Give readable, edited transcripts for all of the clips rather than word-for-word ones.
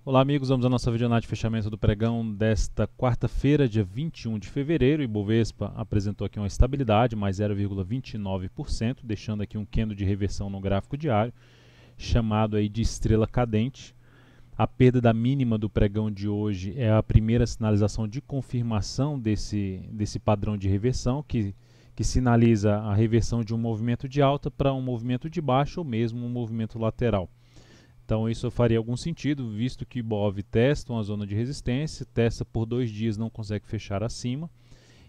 Olá amigos, vamos à nossa videoanálise de fechamento do pregão desta quarta-feira, dia 21 de fevereiro. O Ibovespa apresentou aqui uma estabilidade, mais 0,29%, deixando aqui um candle de reversão no gráfico diário, chamado aí de estrela cadente. A perda da mínima do pregão de hoje é a primeira sinalização de confirmação desse padrão de reversão, que sinaliza a reversão de um movimento de alta para um movimento de baixa ou mesmo um movimento lateral. Então isso faria algum sentido, visto que o Ibov testa uma zona de resistência, testa por 2 dias, não consegue fechar acima,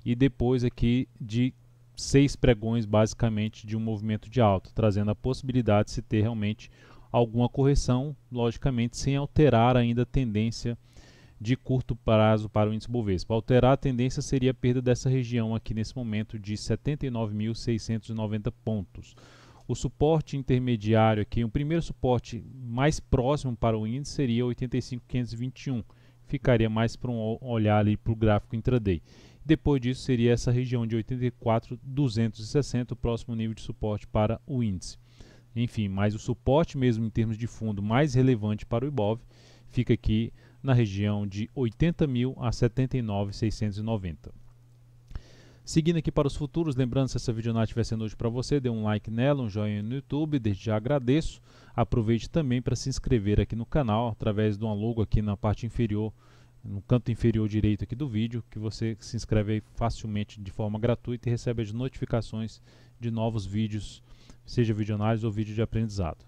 e depois aqui de 6 pregões basicamente de um movimento de alta, trazendo a possibilidade de se ter realmente alguma correção, logicamente sem alterar ainda a tendência de curto prazo para o índice Bovespa. Alterar a tendência seria a perda dessa região aqui nesse momento de 79.690 pontos. O suporte intermediário aqui, o primeiro suporte mais próximo para o índice seria 85.521. Ficaria mais para um olhar ali para o gráfico intraday. Depois disso seria essa região de 84.260, o próximo nível de suporte para o índice. Enfim, mas o suporte mesmo em termos de fundo mais relevante para o Ibov fica aqui na região de 80.000 a 79.690. Seguindo aqui para os futuros, lembrando, se essa videoanálise estiver sendo útil para você, dê um like nela, um joinha no YouTube, desde já agradeço. Aproveite também para se inscrever aqui no canal, através de uma logo aqui na parte inferior, no canto inferior direito aqui do vídeo, que você se inscreve aí facilmente de forma gratuita e recebe as notificações de novos vídeos, seja videoanálise ou vídeo de aprendizado.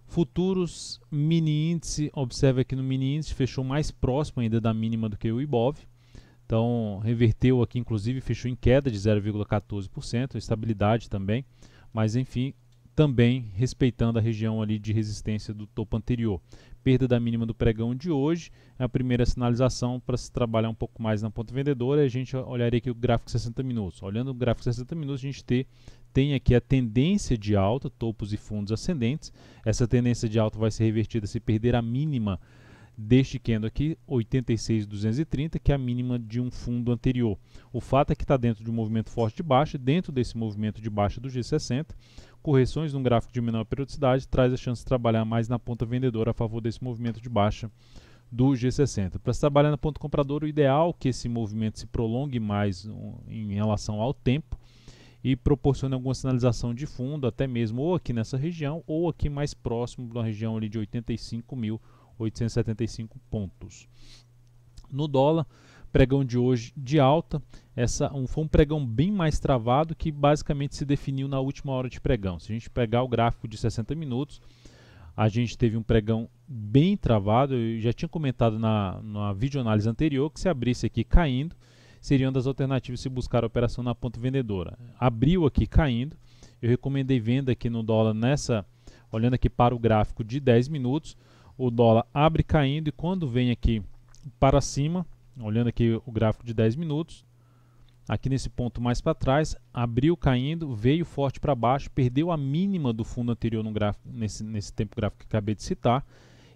Futuros, mini índice, observe aqui no mini índice, fechou mais próximo ainda da mínima do que o Ibov. Então, reverteu aqui, inclusive, fechou em queda de 0,14%, estabilidade também, mas enfim, também respeitando a região ali de resistência do topo anterior. Perda da mínima do pregão de hoje é a primeira sinalização para se trabalhar um pouco mais na ponta vendedora. A gente olharia aqui o gráfico 60 minutos. Olhando o gráfico 60 minutos, a gente tem aqui a tendência de alta, topos e fundos ascendentes. Essa tendência de alta vai ser revertida se perder a mínima deste candle aqui, 86.230, que é a mínima de um fundo anterior. O fato é que está dentro de um movimento forte de baixa, dentro desse movimento de baixa do G60, correções num gráfico de menor periodicidade traz a chance de trabalhar mais na ponta vendedora a favor desse movimento de baixa do G60. Para se trabalhar na ponta compradora, o ideal é que esse movimento se prolongue mais em relação ao tempo e proporcione alguma sinalização de fundo, até mesmo ou aqui nessa região ou aqui mais próximo da região ali de 85.875 pontos. No dólar, pregão de hoje de alta, foi um pregão bem mais travado que basicamente se definiu na última hora de pregão. Se a gente pegar o gráfico de 60 minutos, a gente teve um pregão bem travado. Eu já tinha comentado na videoanálise anterior que se abrisse aqui caindo, seria uma das alternativas se buscar a operação na ponta vendedora. Abriu aqui caindo, eu recomendei venda aqui no dólar olhando aqui para o gráfico de 10 minutos, o dólar abre caindo e quando vem aqui para cima, olhando aqui o gráfico de 10 minutos, aqui nesse ponto mais para trás, abriu caindo, veio forte para baixo, perdeu a mínima do fundo anterior no gráfico, nesse tempo gráfico que acabei de citar,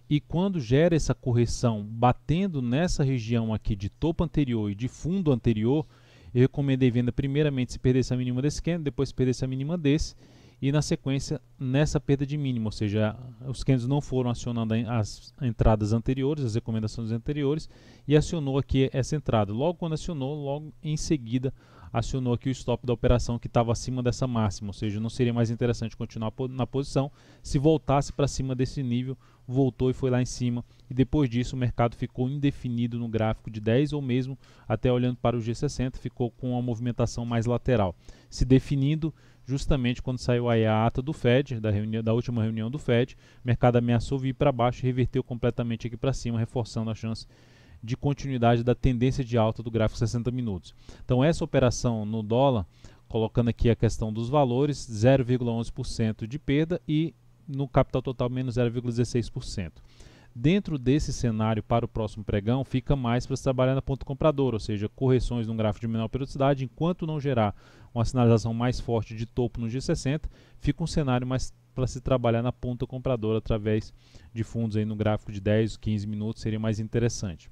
e quando gera essa correção batendo nessa região aqui de topo anterior e de fundo anterior, eu recomendei venda primeiramente se perdesse a mínima desse candle, depois se perdesse a mínima desse, e na sequência nessa perda de mínimo, ou seja, os candles não foram acionando as entradas anteriores, as recomendações anteriores, e acionou aqui essa entrada. Logo quando acionou, logo em seguida acionou aqui o stop da operação que estava acima dessa máxima, ou seja, não seria mais interessante continuar na posição. Se voltasse para cima desse nível, voltou e foi lá em cima, e depois disso o mercado ficou indefinido no gráfico de 10 ou mesmo até olhando para o G60, ficou com uma movimentação mais lateral, se definindo justamente quando saiu aí a ata do Fed, da última reunião do Fed. O mercado ameaçou vir para baixo e reverteu completamente aqui para cima, reforçando a chance de continuidade da tendência de alta do gráfico 60 minutos. Então essa operação no dólar, colocando aqui a questão dos valores, 0,11% de perda e no capital total menos 0,16%. Dentro desse cenário para o próximo pregão, fica mais para se trabalhar na ponta compradora, ou seja, correções num gráfico de menor periodicidade, enquanto não gerar uma sinalização mais forte de topo no G60, fica um cenário mais para se trabalhar na ponta compradora através de fundos aí no gráfico de 10, 15 minutos, seria mais interessante.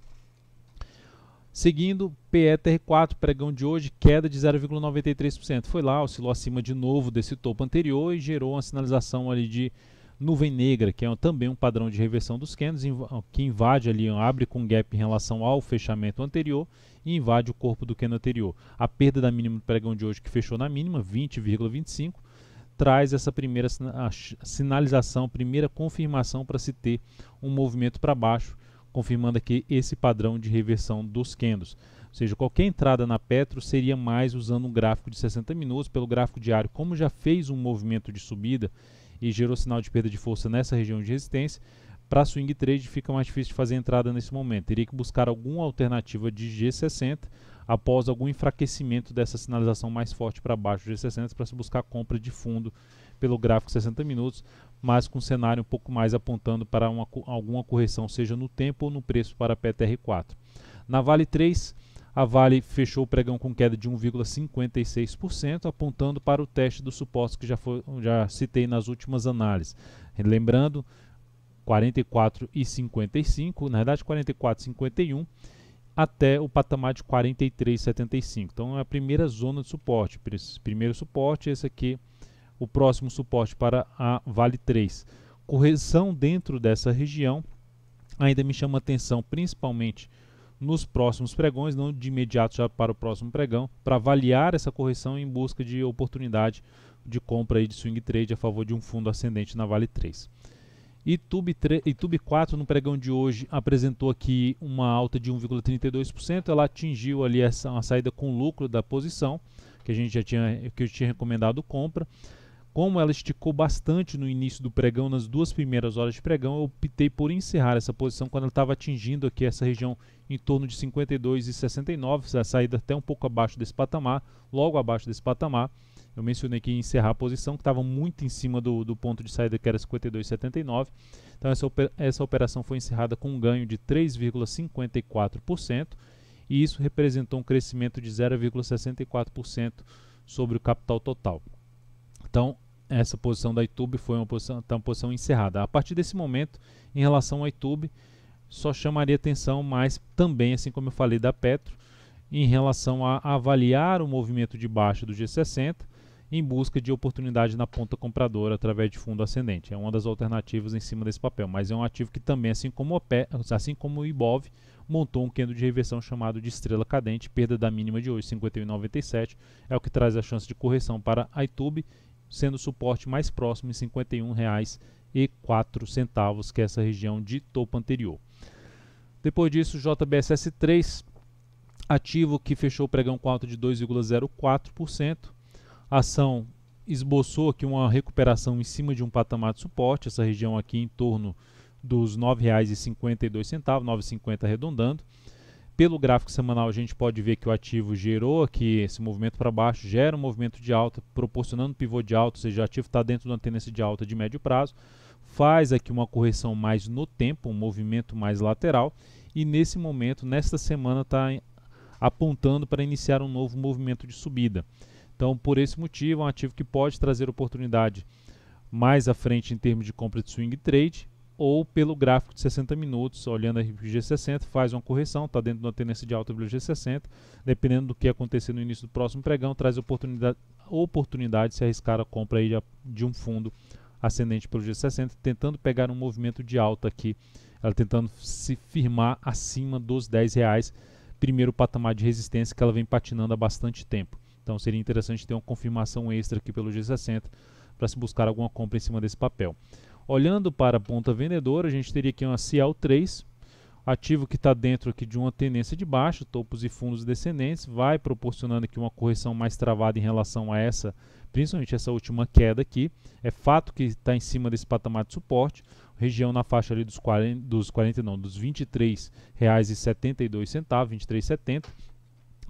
Seguindo, PETR4, pregão de hoje, queda de 0,93%. Foi lá, oscilou acima de novo desse topo anterior e gerou uma sinalização ali de Nuvem negra, que é também um padrão de reversão dos candles, que invade ali, abre com gap em relação ao fechamento anterior e invade o corpo do candle anterior. A perda da mínima do pregão de hoje, que fechou na mínima, 20,25, traz essa primeira sinalização, primeira confirmação para se ter um movimento para baixo, confirmando aqui esse padrão de reversão dos candles. Ou seja, qualquer entrada na Petro seria mais usando um gráfico de 60 minutos. Pelo gráfico diário, como já fez um movimento de subida e gerou sinal de perda de força nessa região de resistência, para swing trade fica mais difícil de fazer entrada nesse momento. Teria que buscar alguma alternativa de G60 após algum enfraquecimento dessa sinalização mais forte para baixo do G60 para se buscar compra de fundo pelo gráfico 60 minutos, mas com um cenário um pouco mais apontando para alguma correção, seja no tempo ou no preço para a PTR4. Na Vale 3, a Vale fechou o pregão com queda de 1,56%, apontando para o teste do suporte que já citei nas últimas análises. Lembrando, 44,55, na verdade 44,51, até o patamar de 43,75. Então é a primeira zona de suporte. Primeiro suporte, esse aqui, o próximo suporte para a Vale 3. Correção dentro dessa região ainda me chama atenção, principalmente nos próximos pregões, não de imediato já para o próximo pregão, para avaliar essa correção em busca de oportunidade de compra aí de swing trade a favor de um fundo ascendente na Vale 3. Itube 4 no pregão de hoje apresentou aqui uma alta de 1,32%, ela atingiu ali uma saída com lucro da posição, que eu tinha recomendado compra. Como ela esticou bastante no início do pregão, nas duas primeiras horas de pregão, eu optei por encerrar essa posição quando ela estava atingindo aqui essa região em torno de 52,69, a saída até um pouco abaixo desse patamar, logo abaixo desse patamar. Eu mencionei que ia encerrar a posição, que estava muito em cima do ponto de saída, que era 52,79. Então essa operação foi encerrada com um ganho de 3,54%, e isso representou um crescimento de 0,64% sobre o capital total. Então, essa posição da Itube foi uma posição encerrada. A partir desse momento, em relação ao Itube, só chamaria atenção, mas também, assim como eu falei da Petro, em relação a avaliar o movimento de baixa do G60 em busca de oportunidade na ponta compradora através de fundo ascendente. É uma das alternativas em cima desse papel, mas é um ativo que também, assim como o IBOV, montou um candle de reversão chamado de estrela cadente, perda da mínima de hoje, 51,97, é o que traz a chance de correção para a Itube, sendo o suporte mais próximo em R$ 51,04, que é essa região de topo anterior. Depois disso, JBSS3, ativo que fechou o pregão com alta de 2,04%. A ação esboçou aqui uma recuperação em cima de um patamar de suporte, essa região aqui em torno dos R$ 9,52, R$ 9,50 arredondando. Pelo gráfico semanal, a gente pode ver que o ativo gerou aqui esse movimento para baixo, gera um movimento de alta, proporcionando pivô de alta, ou seja, o ativo está dentro de uma tendência de alta de médio prazo, faz aqui uma correção mais no tempo, um movimento mais lateral, e nesse momento, nesta semana, está apontando para iniciar um novo movimento de subida. Então, por esse motivo, é um ativo que pode trazer oportunidade mais à frente em termos de compra de swing trade, ou pelo gráfico de 60 minutos, olhando a G60, faz uma correção, está dentro de uma tendência de alta pelo G60, dependendo do que acontecer no início do próximo pregão, traz oportunidade de se arriscar a compra aí de um fundo ascendente pelo G60, tentando pegar um movimento de alta aqui, ela tentando se firmar acima dos R$10, primeiro patamar de resistência que ela vem patinando há bastante tempo. Então seria interessante ter uma confirmação extra aqui pelo G60 para se buscar alguma compra em cima desse papel. Olhando para a ponta vendedora, a gente teria aqui uma CL3, ativo que está dentro aqui de uma tendência de baixa, topos e fundos descendentes, vai proporcionando aqui uma correção mais travada em relação a essa, principalmente essa última queda aqui. É fato que está em cima desse patamar de suporte, região na faixa ali dos R$ 23,72, R$ 23,70,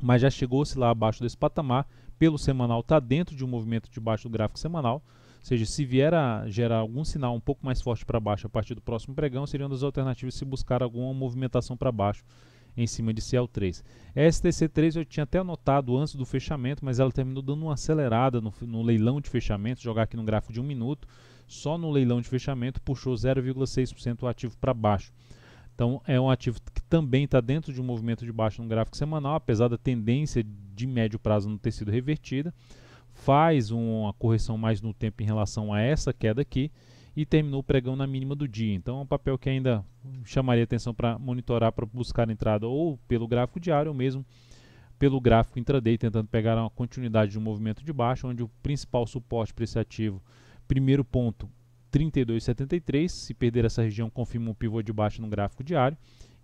mas já chegou-se lá abaixo desse patamar. Pelo semanal está dentro de um movimento de baixo do gráfico semanal. Ou seja, se vier a gerar algum sinal um pouco mais forte para baixo a partir do próximo pregão, seria uma das alternativas se buscar alguma movimentação para baixo em cima de CL3. STC3 eu tinha até anotado antes do fechamento, mas ela terminou dando uma acelerada no leilão de fechamento, jogar aqui no gráfico de 1 minuto, só no leilão de fechamento puxou 0,6% o ativo para baixo. Então é um ativo que também está dentro de um movimento de baixo no gráfico semanal, apesar da tendência de médio prazo não ter sido revertida. Faz uma correção mais no tempo em relação a essa queda aqui e terminou o pregão na mínima do dia. Então é um papel que ainda chamaria atenção para monitorar, para buscar entrada ou pelo gráfico diário ou mesmo pelo gráfico intraday, tentando pegar uma continuidade de um movimento de baixa, onde o principal suporte para esse ativo, primeiro ponto, 32,73, se perder essa região confirma um pivô de baixa no gráfico diário,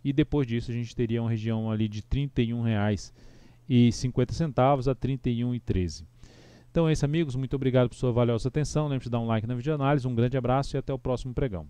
e depois disso a gente teria uma região ali de R$ 31,50 a R$ 31,13. Então é isso, amigos, muito obrigado por sua valiosa atenção, lembre-se de dar um like na videoanálise, um grande abraço e até o próximo pregão.